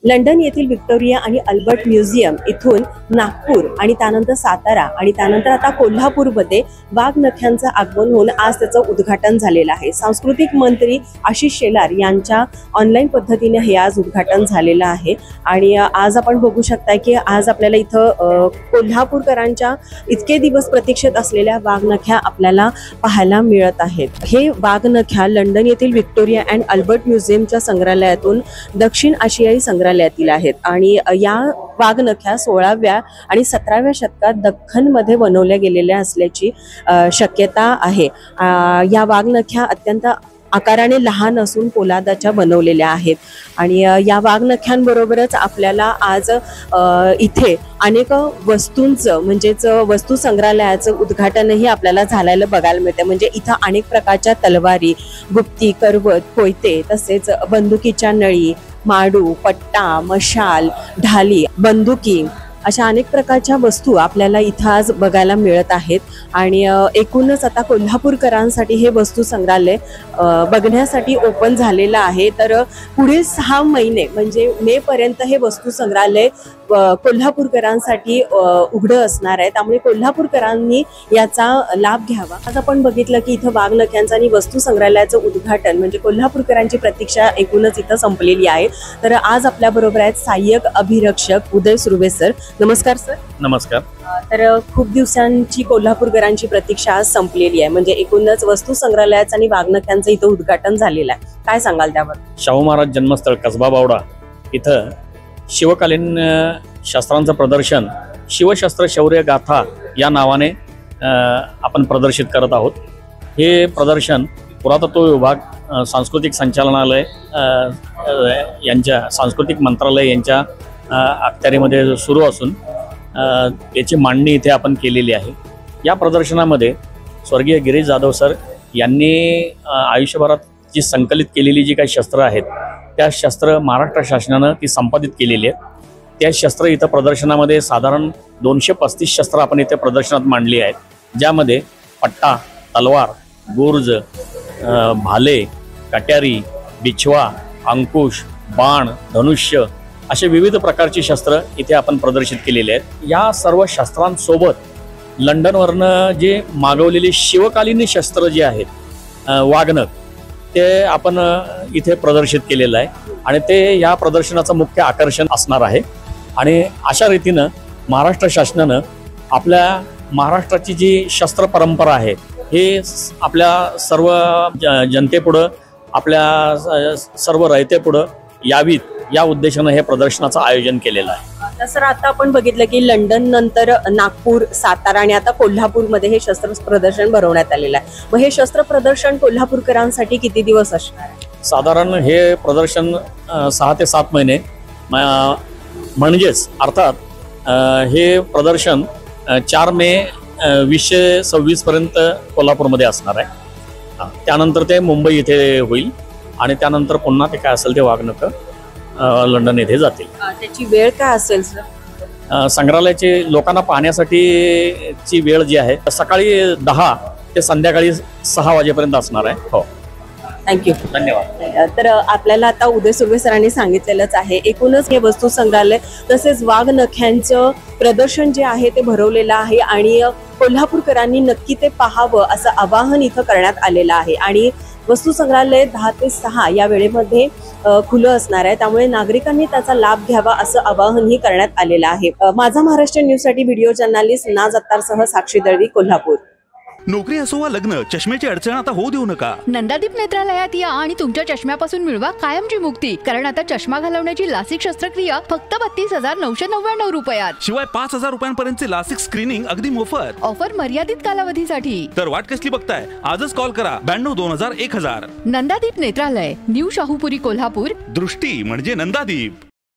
London येथील Victoria आणि Albert museum इथून नागपूर आणि त्यानंतर सातारा आणि त्यानंतर आता कोल्हापूरमध्ये वाघनख्यांचं आगमन होऊन आज त्याचं उद्घाटन झालेलं आहे। सांस्कृतिक मंत्री आशिष शेलार यांच्या ऑनलाईन पद्धतीने हे आज उद्घाटन झालेलं आहे आणि आज आपण बघू शकता की आज आपल्याला इथं कोल्हापूरकरांच्या इतके दिवस प्रतीक्षित असलेल्या वाघनख्या आपल्याला पाहायला मिळत आहेत। हे वाघनख्या लंडन येथील व्हिक्टोरिया अँड अल्बर्ट म्युझियमच्या संग्रहालयातून दक्षिण आशियाई संग्रहालयातील आहेत आणि या वाघनख्या 16व्या आणि 17व्या शतकात दख्खनमध्ये बनवल्या गेलेल्या असल्याची शक्यता आहे। या वाघनख्या अत्यंत आकाराने लहान असून पोलादाच्या बनवलेल्या आहेत आणि या वाघनख्यांबरोबरच आपल्याला आज इथे अनेक वस्तूंचं म्हणजेच वस्तू संग्रहालयाचं उद्घाटनही आपल्याला झालेलं बघायला मिळते। म्हणजे इथं अनेक प्रकारच्या तलवारी, गुप्ती, करवत, कोयते तसेच बंदुकीच्या नळी, माडू, पट्टा, मशाल, ढाली, बंदुकी अशा अनेक प्रकारच्या वस्तू आपल्याला इथं आज बघायला मिळत आहेत आणि एकूणच आता कोल्हापूरकरांसाठी हे वस्तू संग्रहालय बघण्यासाठी ओपन झालेलं आहे। तर पुढील 6 महिने म्हणजे मे पर्यंत हे वस्तू संग्रहालय कोल्हापूरकरांसाठी उघडं असणार आहे, त्यामुळे कोल्हापूरकरांनी याचा लाभ घ्यावा। आज आपण बघितलं की इथं वाघनख्यांचं आणि वस्तू संग्रहालयाचं उद्घाटन म्हणजे कोल्हापूरकरांची प्रतीक्षा एकूणच इथं संपलेली आहे। तर आज आपल्या बरोबर आहेत सहाय्यक अभिरक्षक उदय सुर्वे सर। नमस्कार सर। नमस्कार। तर खूप दिवसांची कोल्हापूरकरांची प्रतीक्षा आज संपलेली आहे, म्हणजे एकूणच वस्तू संग्रहालयाचं आणि वाघनख्यांचं इथं उद्घाटन झालेलं आहे, काय सांगाल त्यावर? शाहू महाराज जन्मस्थळ कसबा बावडा इथं शिवकालीन शस्त्रांचं प्रदर्शन शिवशस्त्र शौर्य गाथा या नावाने आपण प्रदर्शित करत आहोत। हे प्रदर्शन पुरातत्व विभाग, सांस्कृतिक संचालनालय यांच्या सांस्कृतिक मंत्रालय यांच्या अखत्यारीमध्ये सुरू असून याची मांडणी इथे आपण केलेली आहे। या प्रदर्शनामध्ये स्वर्गीय गिरीश जाधव सर यांनी आयुष्यभरात जी संकलित केलेली जी काही शस्त्र आहेत त्या शस्त्र महाराष्ट्र शासनानं ती संपादित केलेली आहेत। त्या शस्त्र इथं प्रदर्शनामध्ये साधारण 235 शस्त्र आपण इथे प्रदर्शनात मांडली आहेत, ज्यामध्ये पट्टा, तलवार, गुर्ज, भाले, कट्यारी, बिछवा, अंकुश, बाण, धनुष्य असे विविध प्रकारची शस्त्र इथे आपण प्रदर्शित केलेले आहेत। या सर्व शस्त्रांसोबत लंडनवरनं जे मागवलेली शिवकालीन शस्त्र जे आहेत वाघनख ते आपण इथे प्रदर्शित केलेलं आहे आणि ते या प्रदर्शनाचं मुख्य आकर्षण असणार आहे। आणि अशा रीतीनं महाराष्ट्र शासनानं आपल्या महाराष्ट्राची जी शस्त्र परंपरा आहे हे आपल्या सर्व जनतेपुढं, आपल्या सर्व रयतेपुढं यावीत या उद्देशानं हे प्रदर्शनाचं आयोजन केलेलं आहे। सर, आता आपण बघितलं की लंडन नंतर नागपूर, सातारा आणि आता कोल्हापूरमध्ये हे शस्त्र प्रदर्शन भरवण्यात आलेलं आहे। मग हे शस्त्र प्रदर्शन कोल्हापूरकरांसाठी किती दिवस असणार आहे? साधारण हे प्रदर्शन 6 ते 7 महिने म्हणजेच अर्थात हे प्रदर्शन 4 मे 2026 पर्यंत कोल्हापूरमध्ये असणार आहे। त्यानंतर ते मुंबई इथे होईल आणि त्यानंतर पुन्हा ते काय असेल ते वाघनख लंडन येथे जातील। त्याची वेळ काय असेल सर? संग्रहालयाची लोकांना पाहण्यासाठीची वेळ जी आहे सकाळी 10 ते संध्याकाळी 6 वाजेपर्यंत असणार आहे। हो, थँक्यू, धन्यवाद। तर आपल्याला आता उदय सुर्वे सरांनी सांगितलेलंच आहे, एकूणच हे वस्तू संग्रहालय तसेच वाघनख्यांचं प्रदर्शन जे आहे ते भरवलेलं आहे आणि कोल्हापूरकरांनी नक्की ते पाहावं असं आवाहन इथं करण्यात आलेलं आहे। आणि वस्तू संग्रहालय 10 ते 6 या वेळेमध्ये खुलं असणार आहे, त्यामुळे नागरिकांनी त्याचा लाभ घ्यावा असं आवाहनही करण्यात आलेलं आहे। माझा महाराष्ट्र न्यूजसाठी व्हिडिओ जर्नलिस्ट नाज अत्तारसह साक्षी दळवी, कोल्हापूर। नोकरी असो वा लग्न, चष्म्याची अडचण आता होऊ देऊ नका। नंदादीप नेत्रालयात या आणि तुमच्या चष्म्यापासून मिळवा कायमची मुक्ती, कारण आता चष्मा घालवण्याची लासिक शस्त्रक्रिया फक्त 32,999 रुपयात, शिवाय 5,000 रुपयांपर्यंतचे लासिक स्क्रीनिंग अगदी मोफत। ऑफर मर्यादित कालावधीसाठी। तर वाट कसली बघताय, आजच कॉल करा 92 2000 1000। नंदादीप नेत्रालय, न्यू शाहूपुरी, कोल्हापूर। दृष्टी म्हणजे नंदादीप।